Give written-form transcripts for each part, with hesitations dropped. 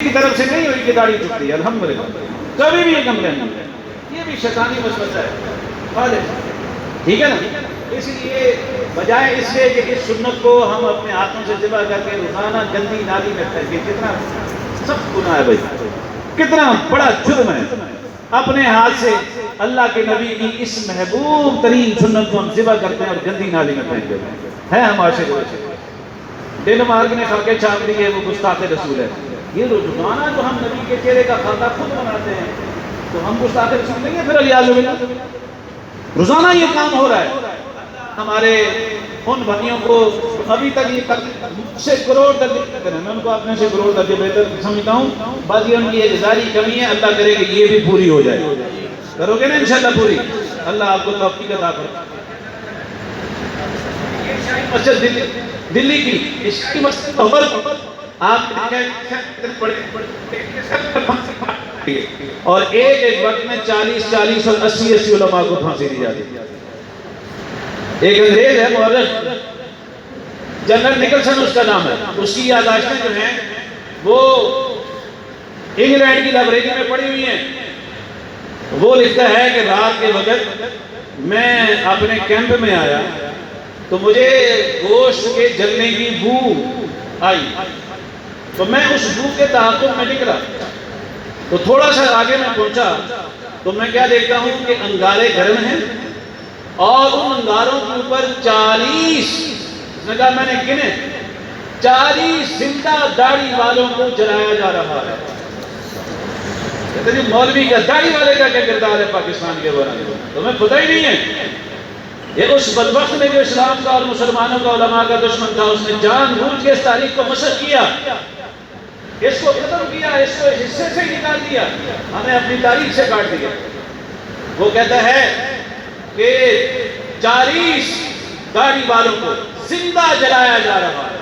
کی طرف سے نہیں ہوئی کہ داڑھی چھوٹتی ہے، الحمدللہ کبھی بھی یہ کمپلین نہیں ہے، یہ بھی شیطانی وسوسہ ہے خالص، ٹھیک ہے نا؟ اس لیے بجائے اس لیے کہ اس سنت کو ہم اپنے ہاتھوں سے ذبح کر کے روزانہ گندی نالی میں پھینک کے، کتنا سخت گناہ ہے بھائی، کتنا بڑا جرم ہے اپنے ہاتھ سے اللہ کے نبی کی اس محبوب ترین سنت کو ہم ذبح کرتے ہیں اور گندی نالی میں پھینک دیتے ہیں ہمارے سے دل مارگ نے خاکے چھاپ دی ہے، وہ گستاخ رسول ہے۔ یہ روزانہ جو ہم نبی کے چہرے کا خاکہ خود بناتے ہیں تو ہم گستاخ رسول نہیں ہیں پھر علیہ باللہ؟ روزانہ یہ کام ہو رہا ہے ہمارے ان بھائیوں کو، ابھی تک یہ سے کروڑ درجے بہتر ہے، میں ان کو اپنے سے کروڑ درجے بہتر سمجھتا ہوں، بعض یہ ان کی ایک ظاہری کمی ہے، اللہ کرے کہ یہ بھی پوری ہو جائے، کرو گے نا انشاءاللہ پوری، اللہ آپ کو توفیق عطا کرے۔ مسجد دلی کی اس کی مسجد آپ اور ایک وقت میں 40 اور 80 علماء کو پھانسی دی جاتی ہے۔ ایک انگریز ہے مورخ جنرل نکلسن اس کا نام ہے، اس کی یادداشتیں جو ہیں وہ انگلینڈ کی لائبریری میں پڑھی ہوئی ہیں۔ وہ لکھتا ہے کہ رات کے وقت میں اپنے کیمپ میں آیا تو مجھے گوشت کے جلنے کی بو آئی، تو میں اس بو کے تعاقب میں نکلا، تو تھوڑا سا آگے میں پہنچا تو میں کیا دیکھتا ہوں کہ انگارے گرم ہیں اور ان انگاروں کے اوپر 40 جگہ میں نے گنے 40 زندہ داڑھی والوں کو جلایا جا رہا ہے۔ کہتے ہیں مولوی کا داڑھی والے کا کیا کردار ہے پاکستان کے بارے میں؟ تمہیں پتہ ہی نہیں ہے۔ یہ اس بدبخت نے جو اسلام کا اور مسلمانوں کا علماء کا دشمن تھا، اس نے جان بوجھ کے اس تاریخ کو مسخ کیا، اس کو ختم کیا، اس کو حصے سے نکال دیا، ہمیں اپنی تاریخ سے کاٹ دیا۔ وہ کہتا ہے کہ 40 داڑھی والوں کو زندہ جلایا جا رہا ہے۔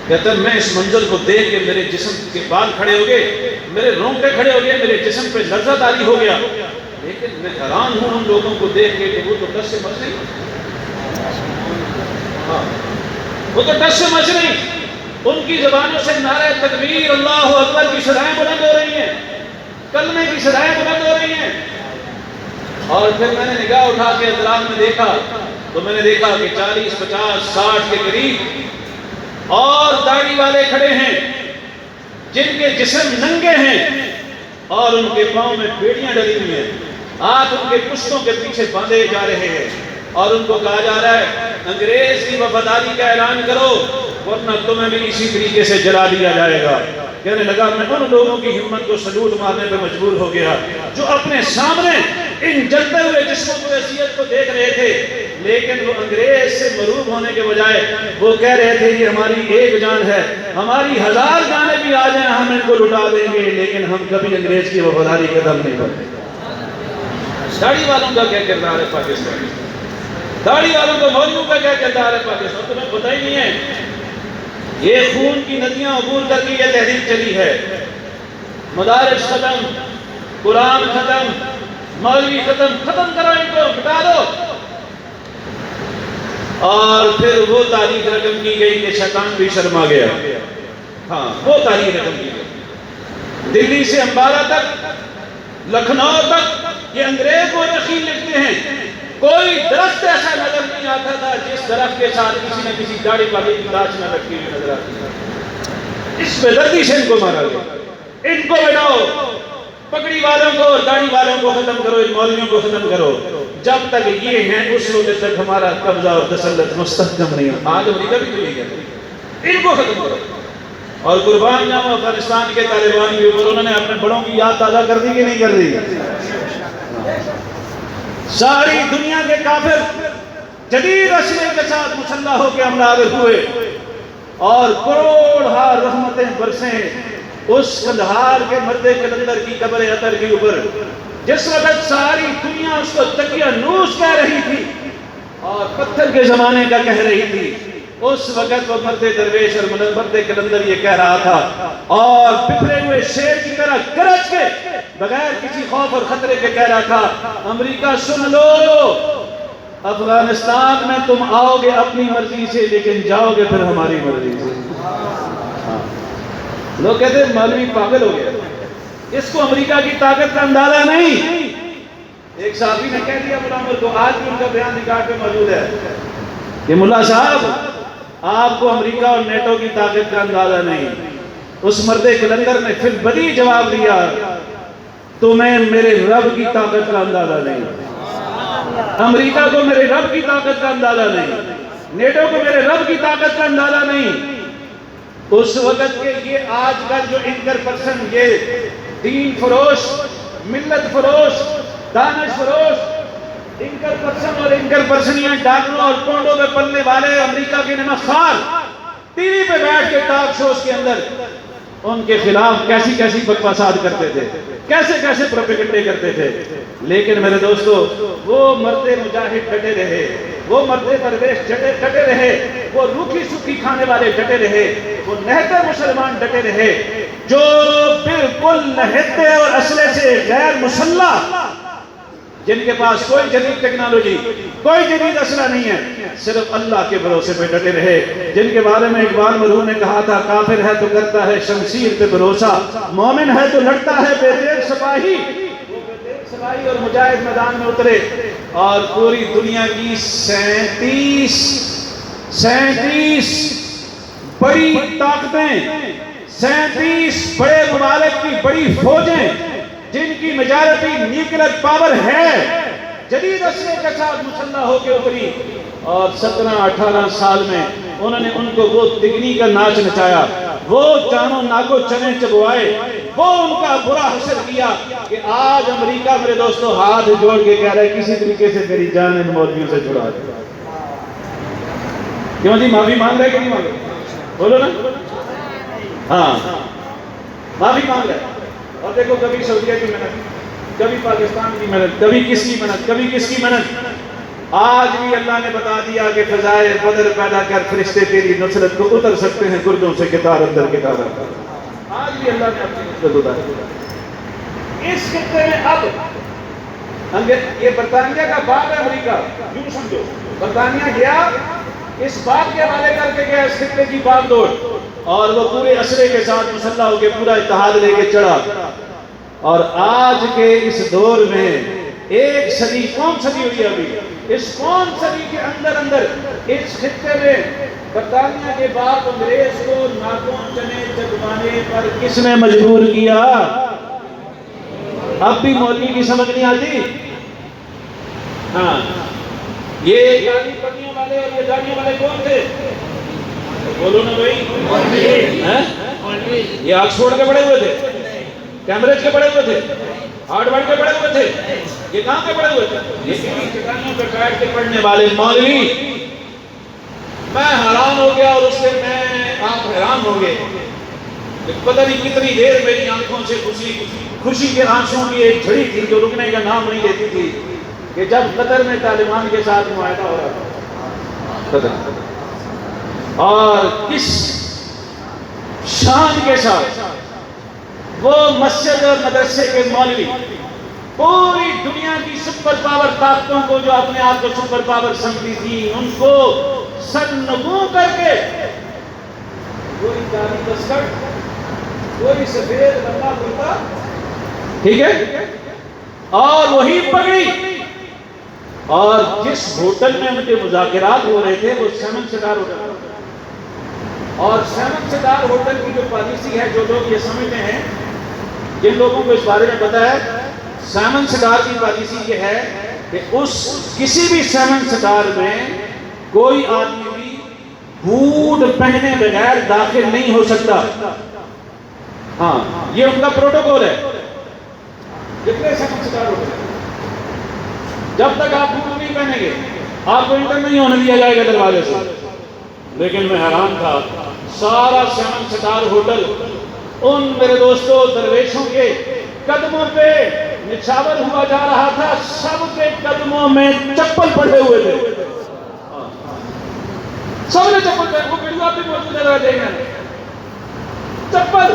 کہتا ہے میں اس منظر کو دیکھ کے میرے جسم کے بال کھڑے ہو گئے، میرے رونگٹے کھڑے ہو گئے، میرے جسم پہ لرزہ طاری ہو گیا، لیکن میں حیران ہوں ان لوگوں کو دیکھ کے کہ وہ تو ڈر سے مچ نہیں، وہ تو ڈر سے مچ نہیں، ان کی زبانوں سے نعرہ تکبیر اللہ اکبر کی صدائیں بلند ہو رہی ہیں، کلمے کی صدائیں بلند ہو رہی ہیں۔ اور پھر میں نے نگاہ اٹھا کے اطراف میں دیکھا تو میں نے دیکھا کہ 40 50 60 کے قریب اور داڑھی والے کھڑے ہیں جن کے جسم ننگے ہیں اور ان کے پاؤں میں بیڑیاں ڈلی ہوئی ہیں، ہاتھ ان کے پشتوں کے پیچھے باندھے جا رہے ہیں اور ان کو کہا جا رہا ہے انگریز کی وفاداری کا اعلان کرو ورنہ تمہیں بھی اسی طریقے سے جلا دیا جائے گا۔ کہنے لگا میں ان لوگوں کی ہمت کو سلوٹ مارنے پہ مجبور ہو گیا جو اپنے سامنے ان جلتے ہوئے جسموں کو حیثیت کو دیکھ رہے تھے، لیکن وہ انگریز سے مروب ہونے کے بجائے وہ کہہ رہے تھے یہ ہماری ایک جان ہے، ہماری 1000 جانیں بھی آ جائیں ہم ان کو لٹا دیں گے لیکن ہم کبھی انگریز کی وفاداری قدم نہیں کرتے۔ داڑھی والوں کا کیا کردار ہے پاکستان، داڑھی والوں کا مولویوں کا کیا کردار ہے پاکستان، تمہیں پتہ ہی نہیں ہے۔ یہ خون کی ندیاں عبور کر کے یہ تحریک چلی ہے، مدارس ختم، قرآن ختم، مولوی ختم کرو، ان کو ہٹا دو، اور پھر وہ تاریخ رقم کی گئی کہ شیطان بھی شرما گیا۔ ہاں وہ تاریخ رقم کی گئی، دلی سے امبالہ تک، لکھنؤ تک یہ انگریز مورخین لکھتے ہیں کوئی درخت ایسا نظر نہیں آتا تھا جس درخت کے ساتھ کسی نہ کسی داڑھی والے کی لاش نہ لٹکی ہوئی نظر آتی ہے۔ اس بے دردی سے ان کو مارا گیا۔ ان کو بٹاؤ، پگڑی والوں کو اور داڑھی والوں کو ختم کرو، ان مولویوں کو ختم کرو، جب تک یہ ہیں اس وقت تک ہمارا قبضہ اور تسلط مستحکم نہیں ہے۔ آج امریکہ بھی تو نہیں کرتے، ان کو ختم کرو۔ اور قربان جاؤں افغانستان کے طالبان کے اوپر انہوں نے اپنے بڑوں کی یاد تازہ کر دی کہ نہیں کر دی؟ ساری دنیا کے کافر جدید اسلحے کے ساتھ مسلح ہو کے حملہ آور ہوئے اور کروڑ رحمتیں برسیں اس قندھار کے مرد کلندر کی قبر عطر کے اوپر، جس وقت ساری دنیا اس کو تکیہ نوش کہہ رہی تھی اور پتھر کے زمانے کا کہہ رہی تھی، اس وقت وہ مرد درویش اور مرد کلندر یہ کہہ رہا تھا اور بکھرے ہوئے شیر کی طرح گرج کے بغیر کسی خوف اور خطرے کے کہہ رہا تھا امریکہ سن لو، افغانستان میں تم آؤ گے اپنی مرضی سے لیکن جاؤ گے پھر ہماری مرضی سے۔ لوگ کہتے ہیں مولوی پاگل ہو گیا، اس کو امریکہ کی طاقت کا اندازہ نہیں۔ ایک صحابی نے کہہ دیا غلام عمر کو، آج بھی ان کا بیان ریکارڈ پہ موجود ہے کہ ملا صاحب آپ کو امریکہ اور نیٹو کی طاقت کا اندازہ نہیں۔ اس مرد کلندر نے پھر بدی جواب دیا، تمہیں میرے رب کی طاقت کا اندازہ نہیں، امریکہ کو میرے رب کی طاقت کا اندازہ نہیں، نیٹو کو میرے رب کی طاقت کا اندازہ نہیں۔ اس وقت کے یہ آج کل جو انکر پرسن، یہ دین فروش، ملت فروش، دانش فروش، انکر پرسن اور انکر پرسنیاں، ڈاکروں اور کونڈوں میں پلنے والے امریکہ کے نمک خوار، ٹی وی پہ بیٹھ کے ٹاک شوز کے اندر ان کے خلاف کیسی کیسی بکواسات کرتے تھے، کیسے کیسے پروپیگنڈے کرتے تھے۔ لیکن میرے دوستو، وہ مرد مجاہد ڈٹے رہے، وہ مرد درویش ڈٹے رہے، وہ روکھی سوکھی کھانے والے ڈٹے رہے، وہ نہتے مسلمان ڈٹے رہے، جو بالکل نہتے اور اسلحے سے غیر مسلح، جن کے پاس کوئی جدید ٹیکنالوجی، کوئی جدید اسلحہ نہیں ہے، صرف اللہ کے بھروسے پہ ڈٹے رہے، جن کے بارے میں اقبال مرحوم نے کہا تھا، کافر ہے تو کرتا ہے شمشیر پہ بھروسہ، مومن ہے تو لڑتا ہے بے دیر سپاہی۔ وہ بے دیر سپاہی اور مجاہد میدان میں اترے اور پوری دنیا کی 37 بڑی طاقتیں، 37 بڑے ممالک کی بڑی فوجیں، جن کی میجارٹی نیوکلیر پاور ہے، جدید اسلحے کے ساتھ مسلح ہو کے اتری، اور 17-18 سال میں انہوں نے ان کو وہ تگنی کا ناچ نچایا، وہ جانوں ناکو چنے چبوائے، وہ ان کا برا حشر کیا کہ آج امریکہ میرے دوستو ہاتھ جوڑ کے کہہ رہا ہے کسی طریقے سے میری جان ان مولویوں سے چھڑا دے۔ کیوں جی معافی مانگ رہے کہ نہیں مانگ رہے؟ بولو نا، ہاں معافی مانگ رہے۔ اور دیکھو کبھی سعودیہ کی منت، کبھی پاکستان کی منت، کبھی کس کی منت، کبھی کس کی منت۔ آج بھی اللہ نے بتا دیا کہ فضائے بدر پیدا کر فرشتے تیری نصرت کو اتر سکتے ہیں گردوں سے کتار اندر کتار اندر۔ آج بھی اللہ نے اپنی نصرت اتاری۔ اس خطے میں اب یہ برطانیہ کا باغ ہے امریکہ، یوں سمجھو، برطانیہ گیا اس باغ کے حوالے کر کے گیا اس خطے کی باغ دوڑ، اور وہ پورے اسرے کے ساتھ مسلح ہو کے پورا اتحاد لے کے چڑھا۔ اور آج کے اس دور میں ایک صدی، کون صدی ہوئی ابھی، اس کون صدی کے اندر اس خطے میں برطانیہ کے بعد انگریز کو ناکون چنے چبوانے پر کس نے مجبور کیا؟ اب بھی مولوی کی سمجھ نہیں آتی؟ ہاں، یہ داڑھی پڑھنے والے اور یہ داڑھی والے کون تھے؟ بولو نا بھائی، یہ آکسفورڈ کے پڑھے ہوئے تھے، کیمبرج کے پڑھے ہوئے تھے، ہارورڈ کے پڑھے ہوئے تھے، یہ کہاں کے پڑھے ہوئے تھے؟ یہ چٹانوں پہ بیٹھ کے پڑھنے والے مولوی۔ میں حیران ہو گیا، اور اس سے آپ حیران ہو گئے، پتہ نہیں کتنی دیر میری آنکھوں سے خوشی کے آنسوں کی ایک جھڑی تھی جو رکنے کا نام نہیں لیتی تھی، کہ جب قطر میں طالبان کے ساتھ معاہدہ ہو رہا تھا، اور کس شان کے ساتھ وہ مسجد اور مدرسے کے مولوی پوری دنیا کی سپر پاور طاقتوں کو جو اپنے آپ کو سپر پاور سمجھتی تھی، ان کو سرنگوں کر کے، کوئی داڑھی دستکٹ، کوئی سفید لمبا کرتا، ٹھیک ہے، اور وہی پگڑی، اور جس ہوٹل میں ان کے مذاکرات ہو رہے تھے وہ 7 سٹار ہوٹل، اور 7 سٹار ہوٹل کی جو پالیسی ہے، جو لوگ یہ سمجھتے ہیں، جن لوگوں کو اس بارے میں پتا ہے، 7 سٹار کی پالیسی یہ ہے کہ کسی بھی 7 سٹار میں کوئی آدمی بھی بوٹ پہنے بغیر داخل نہیں ہو سکتا۔ ہاں، یہ ان کا پروٹوکول ہے۔ جتنے 7 سٹار ہوٹل، جب تک آپ بوٹ نہیں پہنیں گے آپ کو انٹر نہیں ہونے دیا جائے گا دروازے سے۔ لیکن میں حیران تھا، سارا 7 سٹار ہوٹل ان میرے دوستوں درویشوں کے قدموں پہ نچھاور ہوا جا رہا تھا، سب کے قدموں میں چپل پڑے ہوئے تھے، سب نے چپل پہنے، وہ ویڈیو آپ بھی موجود ہے، دیکھنا چپل،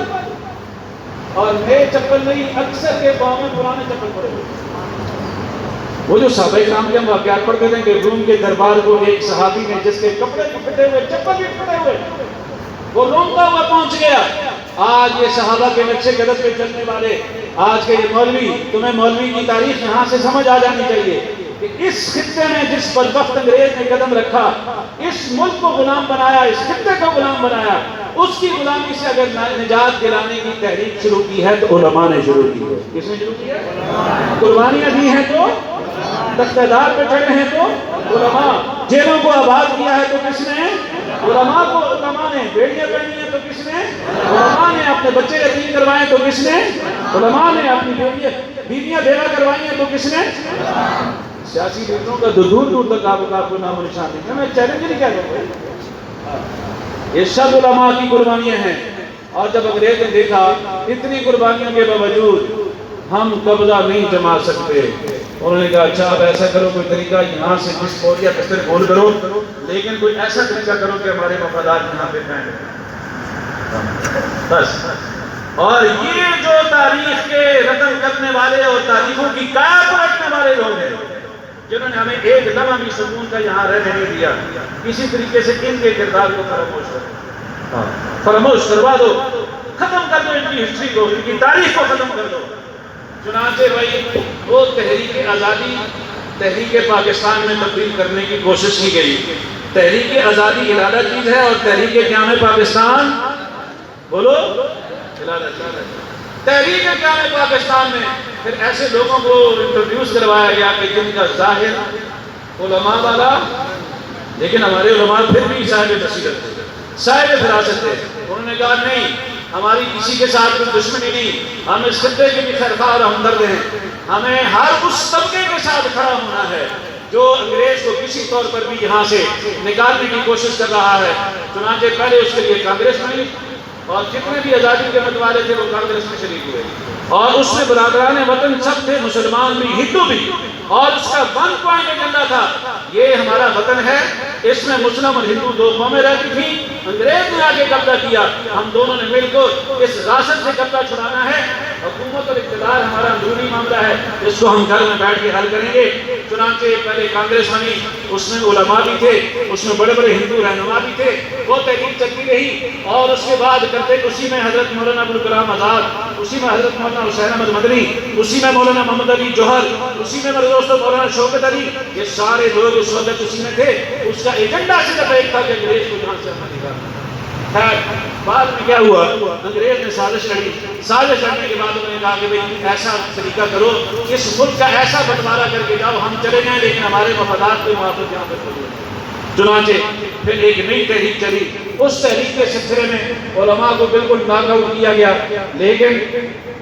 اور نئے چپل نہیں، اکثر کے پاؤں میں پرانے چپل پڑے ہوئے۔ وہ جو صحابہ کرام کے ہم واقعات پڑھتے تھے کہ روم کے دربار کو ایک صحابی نے، جس کے کپڑے بھی پھٹے ہوئے، چپل بھی پھٹے ہوئے، وہ رومتا ہوا پہنچ گیا آج یہ صحابہ کے نقش قدم پہ چلنے والے آج کے یہ مولوی، تمہیں مولوی کی تاریخ یہاں سے سمجھ آ جانی چاہیے کہ اس خطے میں جس بدبخت انگریز نے قدم رکھا، اس ملک کو غلام بنایا، اس خطے کو غلام بنایا، اس کی غلامی سے اگر نجات دلانے کی تحریک شروع کی ہے تو علماء نے شروع کی ہے۔ کس نے شروع کی ہے؟ قربانیاں دی ہیں تو، تختہ دار پہ چڑھے ہیں تو علماء، جیلوں کو آباد کیا ہے تو کس نے؟ علماء کو علماء نے، بیڑیاں پہنی ہیں تو کس نے؟ علماء نے، اپنے بچے یتیم کروائے تو کس نے؟ علماء نے، اپنی بیویاں بیوہ کروائی ہیں تو کس نے؟ سیاسی لیڈروں کا دور دور تک آپ کو نام و نشان نہیں ہے۔ میں چیلنج نہیں کہہ رہا ہوں، یہ سب علماء کی قربانیاں ہیں۔ اور جب انگریز نے دیکھا اتنی قربانیوں کے باوجود ہم قبضہ نہیں جما سکتے، انہوں نے کہا اچھا اب ایسا کرو، کوئی طریقہ یہاں سے جس پوریا بستر گول کرو، لیکن کوئی ایسا طریقہ کرو کہ ہمارے مفادات یہاں پہ قائم بس۔ اور یہ جو تاریخ کے رقم کرنے والے اور تاریخوں کی کایا پلٹنے والے لوگ ہیں، جنہوں نے ہمیں ایک لمحہ بھی سکون کا یہاں رہنے نہیں دیا، کسی طریقے سے ان کے کردار کو فراموش کروا دو، ختم کر دو ان کی ہسٹری کو، ان کی تاریخ کو ختم کر دو۔ چنانچہ بھائی وہ تحریک آزادی تحریک پاکستان میں تبدیل کرنے کی کوشش کی گئی۔ تحریک آزادی ارادہ چیز ہے اور تحریک قیام پاکستان، بولو، تحریک قیام پاکستان میں پھر ایسے لوگوں کو انٹروڈیوس کروایا گیا کہ جن کا ظاہر علماء والا، لیکن ہمارے علماء پھر بھی صاحب بصیرت تھے، صاحب فراست تھے۔ انہوں نے کہا نہیں، ہماری کسی کے ساتھ کوئی دشمنی نہیں، ہم اس خطے کے بھی خیرخواہ اور ہمدرد ہیں، ہمیں ہر اس طبقے کے ساتھ کھڑا ہونا ہے جو انگریز کو کسی طور پر بھی یہاں سے نکالنے کی کوشش کر رہا ہے۔ چنانچہ پہلے اس کے لیے کانگریس بنی اور جتنے بھی آزادی کے متوالے تھے وہ کانگریس میں شریک ہوئے، اور اس میں برادران وطن سب تھے، مسلمان بھی ہندو بھی، اور اس کا 1 پوائنٹ ایجنڈا تھا یہ ہمارا وطن ہے، اس میں مسلم اور ہندو دو قومیں رہتی تھیں، انگریز نے آگے قبضہ کیا، ہم دونوں نے مل کر اس راست سے قبضہ چھڑانا ہے، حکومت اور اقتدار ہمارا اندرونی معاملہ ہے، اس کو ہم گھر میں بیٹھ کے حل کریں گے۔ چنانچہ پہلے کانگریس بنی، اس میں علماء بھی تھے، اس میں بڑے بڑے ہندو رہنما بھی تھے، وہ تحریک چلتی رہی، اور اس کے بعد کرتے اسی میں حضرت مولانا ابوالکلام آزاد، اسی میں حضرت مولانا حسین احمد مدنی، اسی میں مولانا محمد علی جوہر، اسی میں میرے دوستو مولانا شوکت علی، یہ سارے لوگ اس وقت اسی میں تھے۔ اس کا ایجنڈا صرف ایک تھا کہ انگریز کو یہاں سے ہمیں نکالنا۔ خیر بعد میں کیا ہوا، انگریز نے سازش لڑی، سازش لڑنے کے بعد انہوں نے کہا کہ بھئی ایسا طریقہ کرو، اس ملک کا ایسا بٹوارا کر کے جاؤ، ہم چلے جائیں لیکن ہمارے مفادات کو محافظ یہاں پر کرو۔ چنانچہ پھر ایک نئی تحریک چلی، اس تحریک کے سلسلے میں علماء کو بالکل ناک آؤٹ کیا گیا، لیکن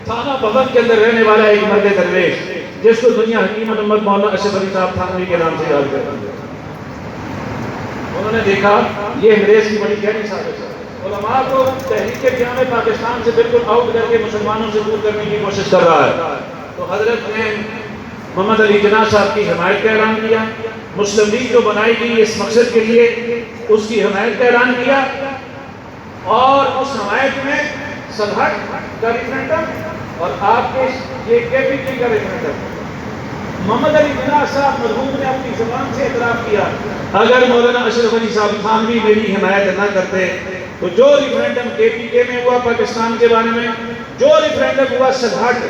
تھانہ بھون کے اندر رہنے والا ایک مرد درویش جس کو دنیا حکیم محمد مولانا اشرف علی صاحب تھانوی کے نام سے یاد کرتے ہیں، انہوں نے دیکھا یہ انگریز کی بڑی گہری سازش ہے، علماء کو تحریک قیام پاکستان سے بالکل آؤٹ کر کے مسلمانوں سے دور کرنے کی کوشش کر رہا ہے، تو حضرت نے محمد علی جناح صاحب کی حمایت کا اعلان کیا، مسلم لیگ جو بنائی گئی اس مقصد کے لیے اس کی حمایت کا اعلان کیا، اور اس حمایت میں سرحد کا ریفرنڈم اور آپ کے یہ کیپٹل کا ریفرنڈم۔ محمد علی جناح صاحب مرحوم نے اپنی زبان سے اعتراف کیا اگر مولانا اشرف علی صاحب تھانوی میری حمایت نہ کرتے تو جو ریفرنڈم KPK میں ہوا پاکستان کے بارے میں، جو ریفرنڈم ہوا سرحد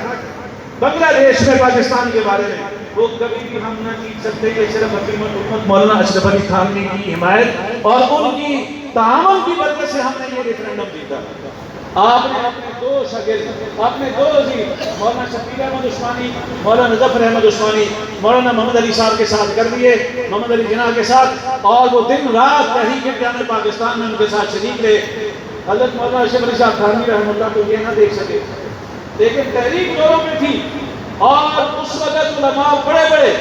بنگلہ دیش میں پاکستان کے بارے میں، وہ کبھی بھی ہم نہ جیت سکتے کہ صرف حکیمت امت مولانا اشرف علی تھانوی کی حمایت اور ان کی تعاون کی وجہ سے ہم نے یہ ریفرنڈم جیتا۔ آپ نے اپنے دو شاگرد، اپنے دو وزیر مولانا شفیع احمد عثمانی، مولانا ظفر احمد عثمانی، مولانا محمد علی صاحب کے ساتھ کر دیے، محمد علی جناح کے ساتھ، اور وہ دن رات تحریک قیام پاکستان میں ان کے ساتھ شریک رہے۔ حضرت مولانا اشرف علی صاحب تھانوی رحمہ اللہ کو یہ نہ دیکھ سکے، لیکن تحریک دوروں میں تھی، اور اس وقت علماء بڑے بڑے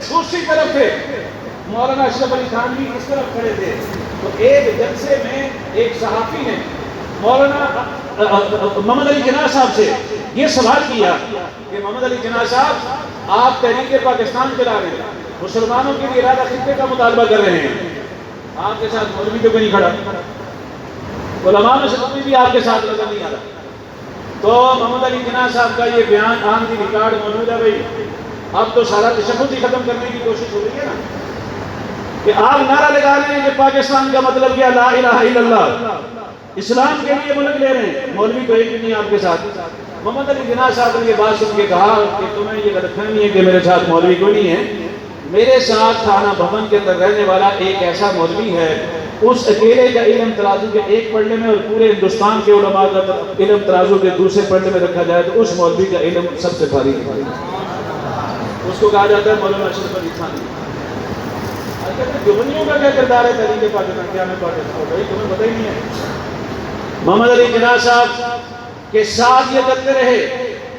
دوسری طرف تھے، مولانا اشرف علی تھانوی اس طرف کھڑے تھے۔ تو ایک جلسے میں ایک صحافی نے مولانا محمد علی جناح صاحب سے یہ سوال کیا کہ محمد علی جناح صاحب آپ تحریک پاکستان چلا رہے ہیں، مسلمانوں کے لیے ارادہ خطے کا مطالبہ کر رہے ہیں، آپ کے ساتھ مولوی تو نہیں کھڑا، علماء میں سے کوئی بھی آپ کے ساتھ نظر نہیں آ رہا۔ تو محمد علی جناح صاحب کا یہ بیان عام کی ریکارڈ موجود ہے، بھائی اب تو سارا تشدد ہی ختم کرنے کی کوشش ہو رہی ہے نا، کہ آپ نعرہ لگا رہے ہیں کہ پاکستان کا مطلب کیا، لا الہ الا اللہ، اسلام کے لیے ملک لے رہے ہیں، مولوی تو ایک بھی نہیں آپ کے ساتھ۔ محمد علی جناح صاحب نے یہ بات سن کے کہا کہ تمہیں یہ غلط فہمی ہے کہ میرے ساتھ مولوی کوئی نہیں ہے، میرے ساتھ تھانہ بھون کے اندر رہنے والا ایک ایسا مولوی ہے، اس اکیلے کا علم ترازو کے ایک پلڑے میں اور پورے ہندوستان کے علماء کا علم ترازو کے دوسرے پلڑے میں رکھا جائے تو اس مولوی کا علم سب سے بھاری ہے، اس کو کہا جاتا ہے مولانا اشرف علی تھانوی۔ دیوبندیوں کا کیا کردار ہے تحریک پاکستان قیام پاکستان؟ بھائی تمہیں پتہ ہی نہیں ہے۔ محمد علی جناح صاحب کے ساتھ یہ کرتے رہے،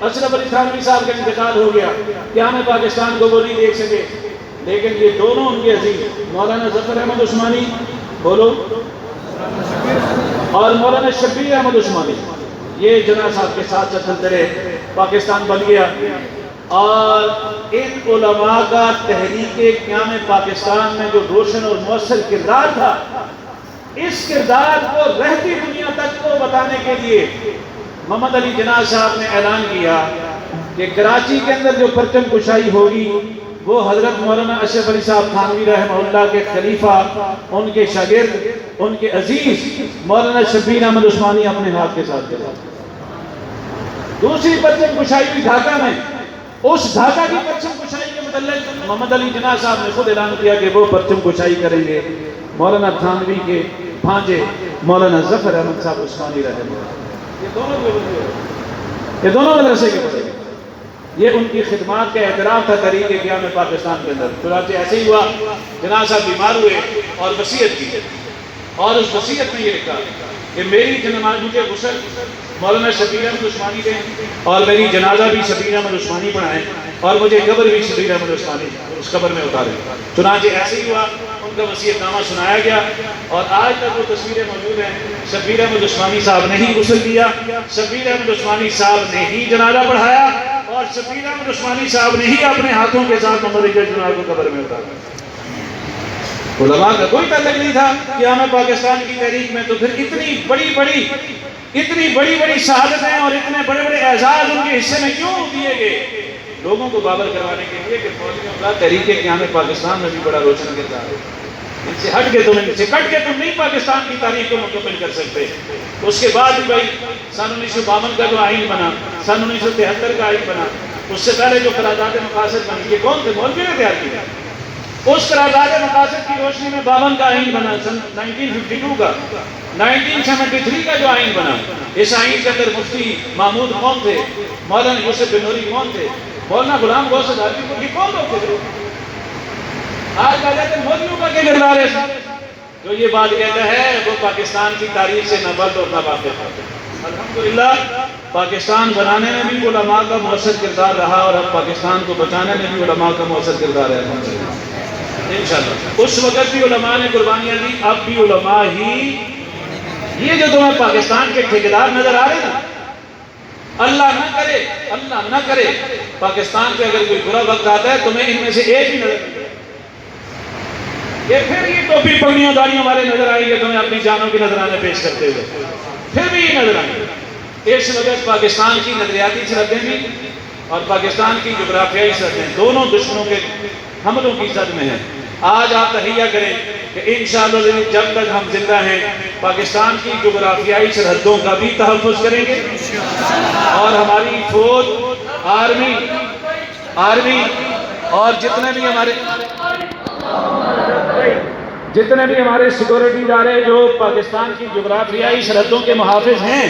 اشرف علی تھانوی صاحب کا انتقال ہو گیا، قیام پاکستان کو وہ نہیں دیکھ سکے، لیکن یہ دونوں ان کے عزیز مولانا ظفر احمد عثمانی بولو اور مولانا شبیر احمد عثمانی، یہ جناح صاحب کے ساتھ چلتے رہے، پاکستان بن گیا۔ اور ان علماء کا تحریک قیام پاکستان میں جو روشن اور مؤثر کردار تھا، اس کردار کو رہتی دنیا تک کو بتانے کے لیے محمد علی جناح صاحب نے اعلان کیا کہ کراچی کے اندر جو پرچم کشائی ہوگی وہ حضرت مولانا اشرف علی صاحب تھانوی رحمہ اللہ کے خلیفہ، ان کے شاگرد، ان کے عزیز مولانا شبیر احمد عثمانی اپنے ہاتھ کے ساتھ کریں۔ دوسری پرچم کشائی ہوئی ڈھاکہ میں، اس ڈھاکہ کی پرچم کشائی کے متعلق محمد علی جناح صاحب نے خود اعلان کیا کہ وہ پرچم کشائی کریں گے مولانا تھانوی کے بھانجے مولانا ظفر احمد صاحب عثمانی رحمہ اللہ، یہ دونوں مدرسے کے بڑے، یہ ان کی خدمات کا اعتراف تھا تحریک قیام پاکستان کے اندر۔ چنانچہ ایسے ہی ہوا، جناح صاحب بیمار ہوئے اور وصیت کی، اور اس وصیت میں یہ لکھا کہ میری جنازہ مجھے غسل مولانا شبیر احمد عثمانی دیں اور میری جنازہ بھی شبیر احمد عثمانی پڑھائیں اور مجھے قبر بھی شبیر احمد عثمانی اس قبر میں اتاریں۔ چنانچہ ایسے ہی ہوا، ان کا وصیت نامہ سنایا گیا اور آج تک وہ تصویریں موجود ہیں۔ شبیر احمد عثمانی صاحب نے ہی غسل دیا، شبیر احمد عثمانی صاحب نے ہی جنازہ پڑھایا اور شبیر احمد عثمانی صاحب نے ہی اپنے ہاتھوں کے ساتھ محمد علی جناح کو قبر میں اتارا۔ علماء کا کوئی تعلق نہیں تھا قیام پاکستان کی تحریک میں، تو پھر اتنی بڑی بڑی شہادتیں اور اتنے بڑے بڑے اعزاز ان کے حصے میں کیوں دیے گئے؟ لوگوں کو بابر کروانے کے لیے کہ مولویوں کا تحریک قیام پاکستان میں بھی بڑا روشن کردار ہے، ان سے ہٹ کے تم نہیں پاکستان کی تاریخ کو مکمل کر سکتے۔ اس کے بعد بھی بھائی سن 1952 کا جو آئین بنا، سن 1973 کا آئین بنا، اس سے پہلے جو قرارداد مقاصد بنی، یہ کون تھے؟ مولوی نے تیار کیا۔ اس قرارداد مقاصد کی روشنی میں 52 کا آئین بنا، سن 1952 کا، 1973 کا جو آئین بنا، اس آئین کے اندر مفتی محمود کون تھے؟ مولانا یوسف بن نوری کون تھے؟ مولانا غلام غوث ادھاری یہ کون لوگ تھے؟ آج کہا جاتے ہیں مولویوں کا کیا کردار ہے؟ جو یہ بات کہتا ہے وہ پاکستان کی تاریخ سے نہ بلد اور نہ واقف ہے۔ الحمدللہ پاکستان بنانے میں بھی علماء کا مؤثر کردار رہا اور اب پاکستان کو بچانے میں بھی علماء کا مؤثر کردار ہے انشاءاللہ۔ اس وقت بھی علماء نے قربانیاں دی، اب بھی علماء ہی، یہ جو تمہیں پاکستان کے ٹھیکیدار نظر آ رہے ہیں نا، اللہ نہ کرے پاکستان کے اگر کوئی برا وقت آتا ہے تمہیں ان میں سے ایک ہی نظر آئے، یہ پھر یہ ٹوپی پگڑیوں داڑیوں والے نظر آئیں گے تمہیں اپنی جانوں کے نذرانے پیش کرتے ہوئے، پھر بھی یہ نظر آئیں گے۔ اس وقت پاکستان کی نظریاتی سرحدیں بھی اور پاکستان کی جغرافیائی سرحدیں دونوں دشمنوں کے حملوں کی زد میں ہیں۔ آج آپ تحیہ کریں کہ انشاءاللہ جب تک ہم زندہ ہیں پاکستان کی جغرافیائی سرحدوں کا بھی تحفظ کریں گے اور ہماری فوج، آرمی اور جتنے بھی ہمارے سیکورٹی ادارے جو پاکستان کی جغرافیائی سرحدوں کے محافظ ہیں،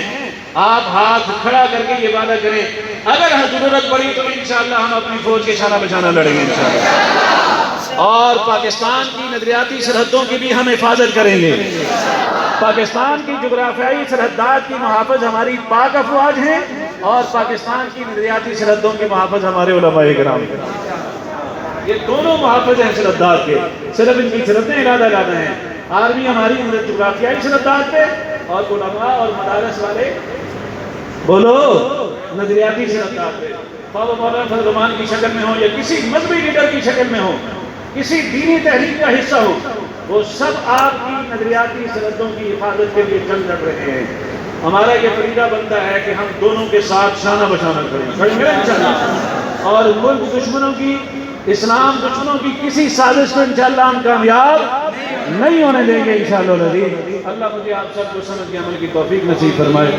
آپ ہاتھ کھڑا کر کے یہ وعدہ کریں اگر ضرورت پڑی تو انشاءاللہ ہم اپنی فوج کے شانہ بشانہ لڑیں گے انشاءاللہ، اور پاکستان کی نظریاتی سرحدوں کی بھی ہم حفاظت کریں گے۔ پاکستان کی جغرافیائی سرحدات کی محافظ ہماری پاک افواج ہیں اور پاکستان کی نظریاتی سرحدوں کی محافظ ہمارے علماء کرام ہیں۔ یہ دونوں محافظ ہیں سرحدات کے، صرف ان کی سرحدیں علیحدہ ہیں۔ آرمی ہماری جغرافیائی سرحدات پہ اور علماء اور مدارس والے بولو نظریاتی سرحدات پہ، خواہ مولانا فضل الرحمان کی شکل میں ہو یا کسی مذہبی لیڈر کی شکل میں ہو، کسی دینی تحریک کا حصہ ہو، وہ سب آپ کی نظریاتی سرحدوں کی حفاظت کے لیے جنگ لڑ رہے ہیں۔ ہمارا یہ فریضہ بنتا ہے کہ ہم دونوں کے ساتھ شانہ بشانہ کھڑیں گے انشاءاللہ، اور ملک دشمنوں کی، اسلام دشمنوں کی کسی سازش کو انشاءاللہ ہم کامیاب نہیں ہونے دیں گے انشاءاللہ العزیز۔ اللہ مجھے آپ سب کو سمجھ کے عمل کی توفیق نصیب فرمائے۔